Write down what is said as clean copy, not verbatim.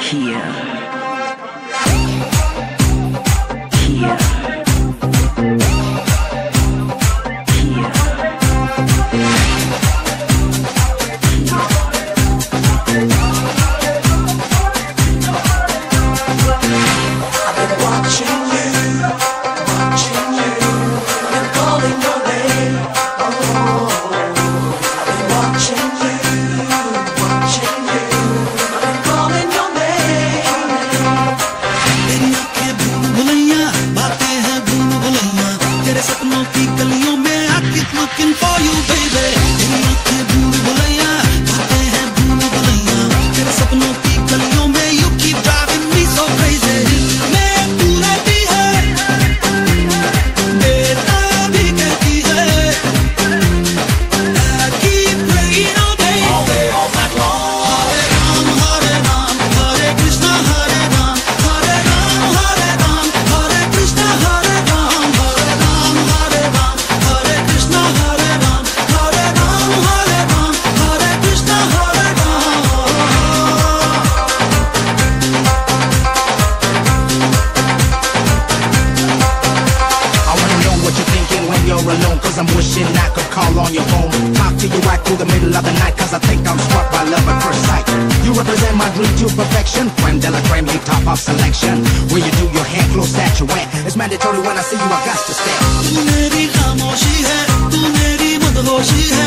Here. Here. Looking for you, baby. तेरी आँखें भूल भुलैया, बातें हैं भूल भुलैया, तेरे सपनों की गलियों में you keep driving me so crazy. मैं तू रहती है, बेटा भी कहती है. I keep praying all day, all night long. Hare Ram, Hare Krishna, Hare Ram, Hare Ram, Hare Ram, Hare Krishna, Hare Ram, Hare Ram, Hare Ram, Hare Krishna, Hare Ram, Hare Ram, Hare Ram, Hare Krishna, Hare Ram. I wanna know what you're thinking when you're alone, cause I'm wishing I could call on your phone. Talk to you right through the middle of the night, cause I think I'm struck by love at first sight. You represent my dream to perfection, creme de la creme, you top of selection. Where you do your hair close at your wet, it's mandatory when I see you I got to stay. तू मेरी खामोशी है, तू मेरी मदहोशी है.